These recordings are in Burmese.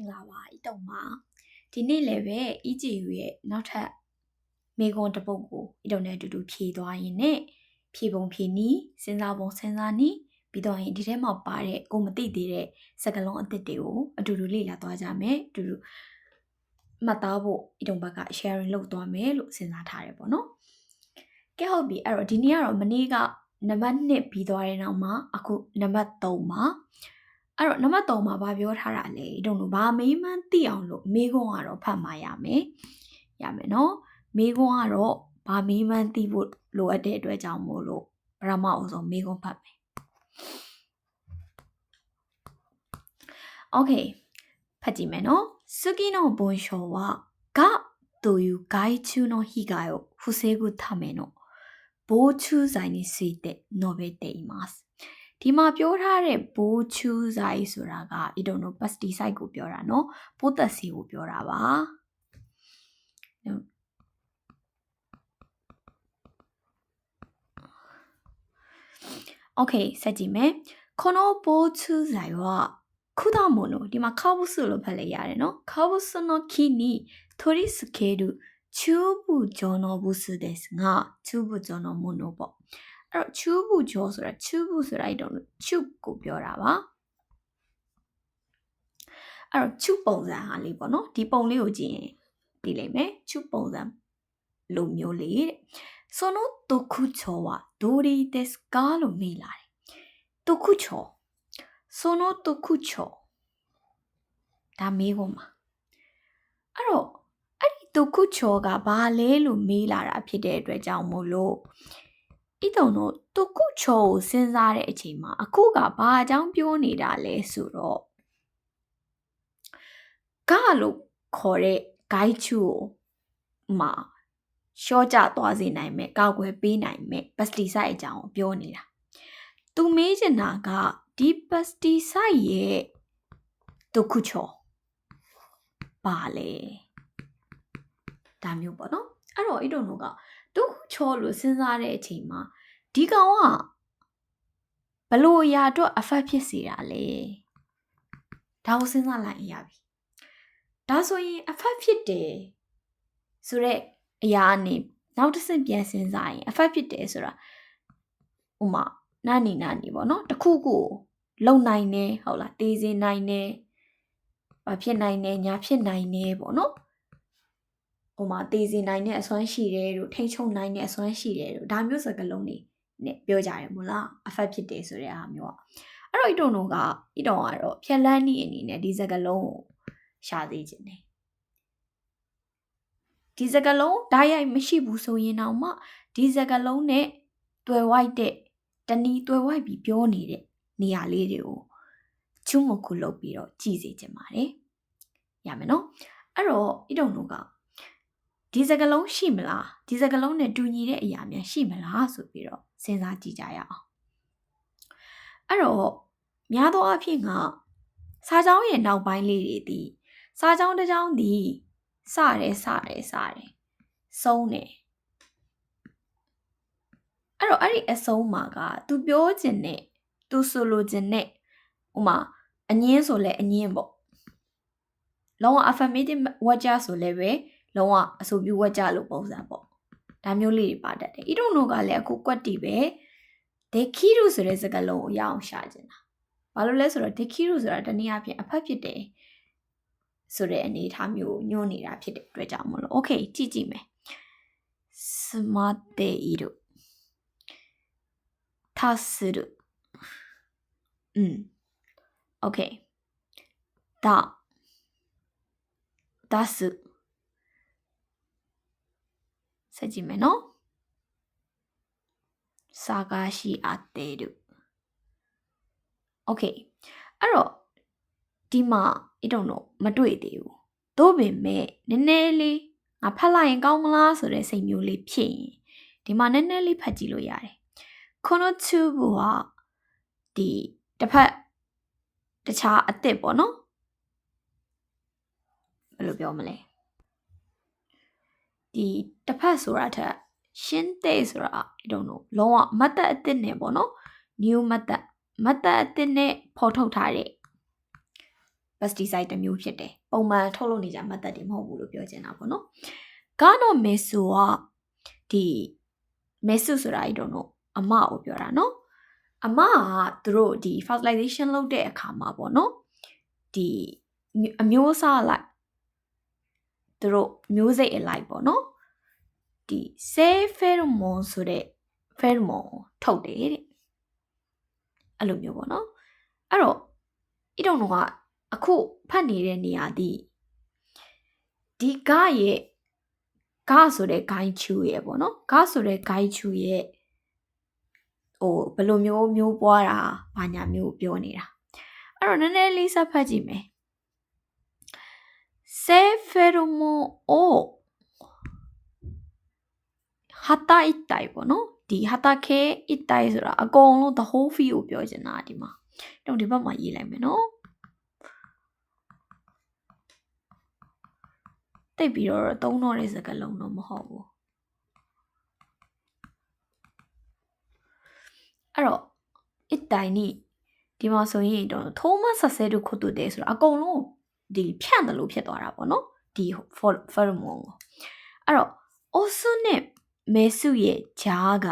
င်္ဂလာပါဤတုံမှာဒီနေ့လည်းပဲဤကြည်ရဲ့နောက်ထပ်မေကွန်တစ်ပုဒ်ကိုဤတုံနဲ့အတူတူဖြည့်သွားရင်နဲ့ဖြည့်ပုံဖြည့်နီးစဉ်းစားပုံစဉ်းစားနီးပြီးတော့ရင်ဒီထဲမှာပါတဲ့ကိုမသိသေးတဲ့စကားလုံးအသစ်တွေကိုအတူတူလေ့လာသွားကြမယ်အတူတူမှတ်သားဖို့ဤတုံဘက်က sharing လုပ်သွားမယ်လို့စဉ်းစားထားတယ်ပေါ့နော်ကဲဟုတ်ပြီအဲ့တော့ဒီနေ့ကတော့မနေ့ကနံပါတ်1ပြီးသွားတဲ့နောက်မှာအခုနံပါတ်3မှာအဲ့တော့နံပါတ်3မှာဗာပြောထားတာလေတုံတို့ဘာမေးမှန်းသိအောင်လို့မေးခွန်းကတော့ဖတ်မှရမယ်နော်မေးခွန်းကတော့ဘာမေးမှန်းသိဖို့လိုအပ်တဲ့အတွက်ကြောင့်မို့လို့ပထမအောင်ဆုံးမေးခွန်းဖတ်မယ်โอเคဖတ်ကြည့်မယ်နော်好きの文章はがという外注の被害を防ぐための防虫剤について述べていますဒီမှာပြောထားတဲ့ဘိုးချူးဆိုင်ဆိုတာကI don't know pesticide ကိုပြောတာနော်ပိုးသက်ဆေးကိုပြောတာပါโอเคဆက်ကြည့်မယ်この防虫剤は果物ဒီမှာカブスလို့ဖတ်လိုက်ရတယ်နော်カブスの木に取り付けるチューブ状の物ですがチューブ状のものပေါ့အဲ့တော့ tube ကြောဆိုတာ tube ဆိုတာI don't know tube ကိုပြောတာပါအဲ့တော့ tube ပုံစံဟာလေးပေါ့နော်ဒီပုံလေးကိုကြည့်ရင်သိလိမ့်မယ် tube ပုံစံလိုမျိုးလေးတဲ့その特徴はどれですかလို့မေးလာတယ်特徴その特徴ဒါမေးကုန်ပါအဲ့တော့အဲ့ဒီ特徴ကဘာလဲလို့မေးလာတာဖြစ်တဲ့အတွက်ကြောင့်မို့လို့ဤတုံတို့တုကုချောကိုစဉ်းစားတဲ့အချိန်မှာအခုကဘာအကြောင်းပြောနေတာလဲဆိုတော့ကလို့ခေါ်တဲ့ guide ချူကိုမှာရှော့ကျသွားစေနိုင်မဲ့ကောက်ွယ်ပေးနိုင်မဲ့ pesticide အကြောင်းကိုပြောနေတာသူမေးချင်တာကဒီ pesticide ရဲ့တုကုချောပါလေဒါမျိုးပေါ့နော်အဲ့တော့ဤတုံတို့ကတုခုချောလို့စဉ်းစားတဲ့အချိန်မှာဒီကောင်ကဘလို့အရာတော့ affect ဖြစ်စေတာလေဒါကိုစဉ်းစားလိုက်ရပြီဒါဆိုရင် affect ဖြစ်တယ်ဆိုတော့အရာအနေနောက်တစ်ဆင့်ပြန်စဉ်းစားရင် affect ဖြစ်တယ်ဆိုတာဥမာနာနီပေါ့နော်တခုခုလုံနိုင်နေဟုတ်လားတေးစင်နိုင်နေဘာဖြစ်နိုင်နေညာဖြစ်နိုင်နေပေါ့နော်ဟိုမှာတေးစီနိုင်တဲ့အစွမ်းရှိတယ်တို့ထိချုံနိုင်တဲ့အစွမ်းရှိတယ်တို့ဒါမျိုးစကားလုံးတွေနဲ့ပြောကြတယ်မို့လား affect ဖြစ်တယ်ဆိုတဲ့အားမျိုးอ่ะအဲ့တော့ဤတုံတို့ကဤတုံကတော့ဖြက်လန်းနည်းအနေနဲ့ဒီစကားလုံးကိုရှာသေးခြင်းတယ်ဒီစကားလုံးဓာတ်ရိုက်မရှိဘူးဆိုရင်တော့မှဒီစကားလုံးနဲ့တွယ်ဝိုက်တဲ့တဏီတွယ်ဝိုက်ပြီးပြောနေတဲ့နေရာလေးတွေကိုချွတ်မခုလုပ်ပြီးတော့ကြည့်စေခြင်းပါတယ်ရမယ်နော်အဲ့တော့ဤတုံတို့ကဒီစကားလုံးရှိမလားဒီစကားလုံးနဲ့တူညီတဲ့အရာများရှိမလားဆိုပြီးတော့စဉ်းစားကြည့်ကြရအောင်အဲ့တော့များသောအားဖြင့်ကစာကြောင်းရဲ့နောက်ပိုင်းလေးတွေဒီစာကြောင်းတစ်ကြောင်းဒီစတယ်ဆုံးတယ်အဲ့တော့အဲ့ဒီအဆုံးမှာကသူပြောခြင်းနဲ့သူဆိုလိုခြင်းနဲ့ဥမာအငင်းဆိုလဲအငင်းပေါ့လုံးဝ affirmative word ကြဆိုလဲပဲလုံးဝအဆိုပြုဝတ်ကြလို့ပုံစံပေါ့ဒါမျိုးလေးတွေပါတတ်တယ်ဤတို့တို့ကလည်းအခုကွက်တီပဲဒေခီရုဆိုတဲ့စကားလုံးကိုရအောင်ရှာကျင်တာဘာလို့လဲဆိုတော့ဒေခီရုဆိုတာတနည်းအားဖြင့်အဖက်ဖြစ်တယ်ဆိုတဲ့အနေအထားမျိုးညွှန်းနေတာဖြစ်တဲ့အတွက်ကြောင့်မလို့โอเคကြည့်မယ်スマっている足するโอเคだ出すဆက်ကြည့်မယ်နော်探し当てる Okay အဲ့တော့ဒီမှာI don't know မတွေ့သေးဘူးသို့ပေမဲ့နည်းနည်းလေးငါဖတ်လိုက်ရင်ကောင်းမလားဆိုတဲ့စိတ်မျိုးလေးဖြစ်ရင်ဒီမှာနည်းနည်းလေးဖတ်ကြည့်လို့ရတယ်このチューブはဒီတစ်ဖက်တခြားအသစ်ပေါ့နော်ဘယ်လိုပြောမလဲဒီတစ်ဖက်ဆိုတာထက်ရှင်းတဲ့ဆိုတာ I don't know လုံးဝမတ်တက်အသစ်နဲ့ပေါ့နော် new မတ်တက်အသစ်နဲ့ဖော်ထုတ်ထားတဲ့ pesticide တစ်မျိုးဖြစ်တယ်ပုံမှန်ထုတ်လုပ်နေကြ method တွေမဟုတ်ဘူးလို့ပြောချင်တာပေါ့နော်ကတော့မေဆိုကဒီမေဆိုဆိုတာI don't know အမကိုပြောတာနော်အမကသူတို့ဒီ fertilization လုပ်တဲ့အခါမှာပေါ့နော်ဒီအမျိုးအစားလိုက်သူတို့မျိုးစိတ်အလိုက်ပေါ့နော်ဒီ cell pheromone ဆိုတဲ့ pheromone ထုတ်တယ်တဲ့အဲ့လိုမျိုးပေါ့နော်အဲ့တော့I don't know ကအခုဖတ်နေတဲ့နေရာဒီကရဲ့ကဆိုတဲ့ guide ချူရဲ့ပေါ့နော်ကဆိုတဲ့ guide ချူရဲ့ဘယ်လိုမျိုးပွားတာဘာညာမျိုးပြောနေတာအဲ့တော့နည်းနည်းလေးစဖတ်ကြည့်မယ် cell pheromone ဟာတာအတိုင်ပေါ့နော်ဒီဟာတာခဲအတိုင်ဆိုတာအကုန်လုံး the whole field ကိုပြောချင်တာဒီမှာတော့ဒီဘက်မှာရေးလိုက်မယ်နော်တိတ်ပြီးတော့သုံးတော့တဲ့စကားလုံးတော့မဟုတ်ဘူးအဲ့တော့အတိုင်นี่ဒီမှာဆိုရင်တော့ထိုးမဆက်ဆဲတို့ခုတ်တူတယ်ဆိုတာအကုန်လုံးဒီဖြန့်တယ်လို့ဖြစ်သွားတာပေါ့နော်ဒီ pheromone ကိုအဲ့တော့ also နဲ့မဲစုရဲ့ဂျားက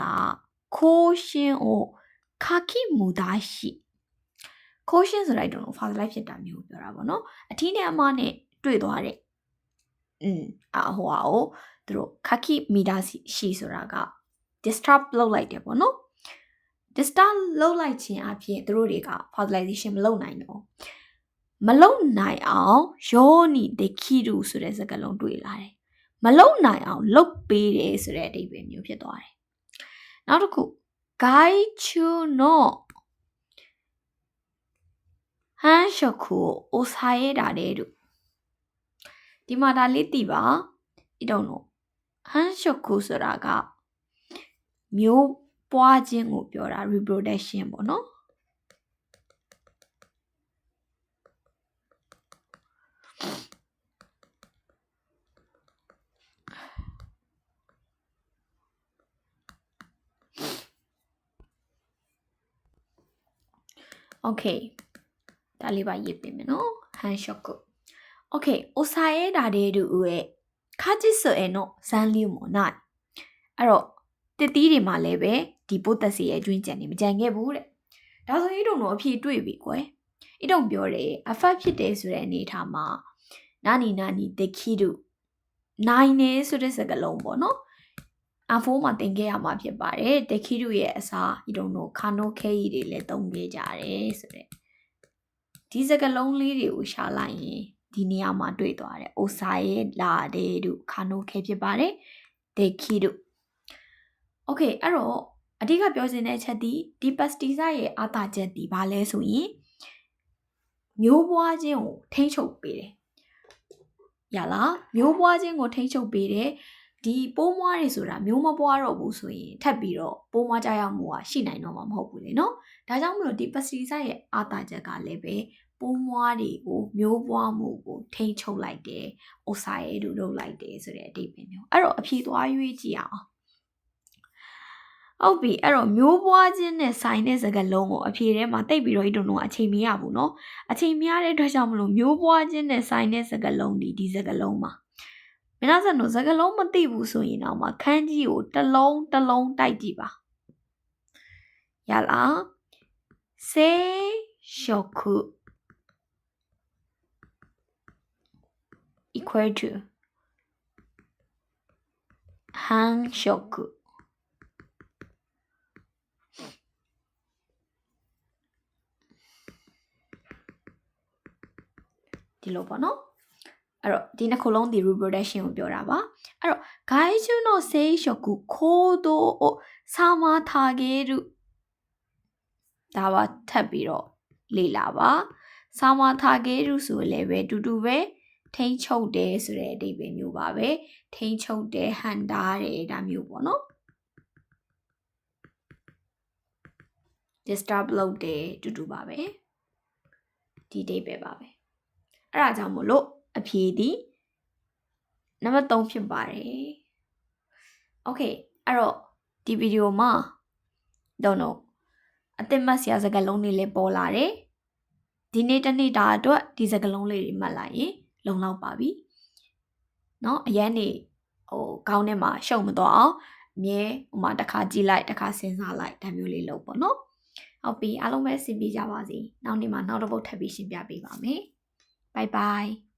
ခိုးရှင်းကိုခါခိမူသားရှိခိုးရှင်းဆိုတာတော့ father life ဖြစ်တာမျိုးပြောတာပေါ့နော်အထီးနဲ့အမနဲ့တွေ့သွားတဲ့ဟိုဟာကိုသူတို့ခါခိမီသားရှိဆိုတာက disturb လုပ်လိုက်တယ်ပေါ့နော် disturb လုပ်လိုက်ခြင်းအပြင်သူတို့တွေက fertilization မလုပ်နိုင်တော့မလုပ်နိုင်အောင်ယောနီဒခီရူဆိုတဲ့စကားလုံးတွေ့လာတယ်မလုံနိုင်အောင်လုပ်ပေးတယ်ဆိုတဲ့အဓိပ္ပာယ်မျိုးဖြစ်သွားတယ်။နောက်တစ်ခု guide to no ဟန်ရှော့ခုအိုဆိုင်ရတာတဲ့တို့ဒီမှာဒါလေးသိပါI don't know ဟန်ရှော့ခုဆိုတာကမျိုးပွားခြင်းကိုပြောတာ reproduction ပေါ့နော်Okay ဒါလေးပါရေးပေးမယ်နော်ဟန်ရှော့ကို Okay အိုဆိုင်ရတာတဲ့တို့ရဲ့ခါချစ်ဆိုရင်တော့ဇန်လီမို့နိုင်အဲ့တော့တစ်တီးတွေမှာလည်းပဲဒီပိုးသက်စီရဲ့အကျွင်းကြံနေမကြံခဲ့ဘူးတဲ့ဒါဆိုရင်တော့အဖြေတွေ့ပြီကွယ်I don't ပြောတယ် affect ဖြစ်တယ်ဆိုတဲ့အနေထားမှာနာနီတခီတို့နိုင်နေဆိုတဲ့စကားလုံးပေါ့နော်အဖိုးမှာသင်ခဲ့ရမှာဖြစ်ပါတယ်တခီတို့ရဲ့အစားI don't know ခါနိုခဲကြီးတွေလည်းသုံးခဲ့ကြတယ်ဆိုတဲ့ဒီစကားလုံးလေးတွေကိုရှာလိုက်ရင်ဒီနေရာမှာတွေ့သွားတယ်အိုစာရဲ့လာတဲ့တို့ခါနိုခဲဖြစ်ပါတယ်တခီတို့Okay အဲ့တော့အဓိကပြောချင်တဲ့အချက်ဒီ pesticide ရဲ့အာသာချက်ဒီဘာလဲဆိုရင်မျိုးပွားခြင်းကိုထိန်းချုပ်ပေးတယ်။ရလားမျိုးပွားခြင်းကိုထိန်းချုပ်ပေးတယ်ဒီပိုးမွားတွေဆိုတာမျိုးမပွားတော့ဘူးဆိုရင်ထပ်ပြီးတော့ပိုးမွားကြရမှုကရှိနိုင်တော့မှာမဟုတ်ဘူးလေနော်။ဒါကြောင့်မလို့ဒီ pesticide ရဲ့အာသာချက်ကလည်းပဲပိုးမွားတွေကိုမျိုးပွားမှုကိုထိန်းချုပ်လိုက်တယ်။အိုဆိုင်ရတို့လုပ်လိုက်တယ်ဆိုတဲ့အဓိပ္ပာယ်မျိုး။အဲ့တော့အဖြေသွားရွေးကြည့်အောင်ဟုတ်ပြီအဲ့တော့မျိုးပွားခြင်းနဲ့ဆိုင်တဲ့စကားလုံးကိုအဖြေထဲမှာတိတ်ပြီးတော့ဒီတော့အချိန်မရဘူးเนาะအချိန်မရတဲ့အတွက်ကြောင့်မလို့မျိုးပွားခြင်းနဲ့ဆိုင်တဲ့စကားလုံးဒီစကားလုံးမှာမင်းတို့စကားလုံးမသိဘူးဆိုရင်တော့မှခန်းကြီးကိုတစ်လုံးတိုက်ကြည့်ပါရလားစေရှော့ခု equal to ဟန်ရှော့ခုဒီလိုပေါ့နော်အဲ့တော့ဒီနှစ်ခုလုံးဒီ reproduction ကိုပြောတာပါအဲ့တော့ gaiju no seishoku kodo o samatageru ဒါပါထပ်ပြီးတော့လေ့လာပါ samatageru ဆိုလည်းပဲတူတူပဲထိန်းချုပ်တယ်ဆိုတဲ့အဓိပ္ပာယ်မျိုးပါပဲထိန်းချုပ်တယ်ဟန်တာတယ်ဒါမျိုးပေါ့နော် disturb လုပ်တယ်တူတူပါပဲဒီအဓိပ္ပာယ်ပါပဲအဲ့ဒါကြောင့်မို့လို့အဖြေဒီနံပါတ်3ဖြစ်ပါတယ် Okay အဲ့တော့ဒီဗီဒီယိုမှာတော့အသစ်မှတ်စရာစကားလုံးတွေလည်းပေါ်လာတယ် ဒီနေ့တစ်နေ့တာအတွက်ဒီစကားလုံးလေးတွေမှတ်လိုက်ရင်လုံလောက်ပါပြီเนาะအရင်နေခေါင်းထဲမှာရှုံမသွားအောင်အမြဲဟိုမှာတစ်ခါကြည့်လိုက်တစ်ခါစဉ်းစားလိုက်ဒါမျိုးလေးလုပ်ပေါ့เนาะဟုတ်ပြီအားလုံးပဲအဆင်ပြေကြပါစေနောက်နေ့မှာနောက်တစ်ပုတ်ထပ်ပြီးရှင်းပြပေးပါမယ်bye bye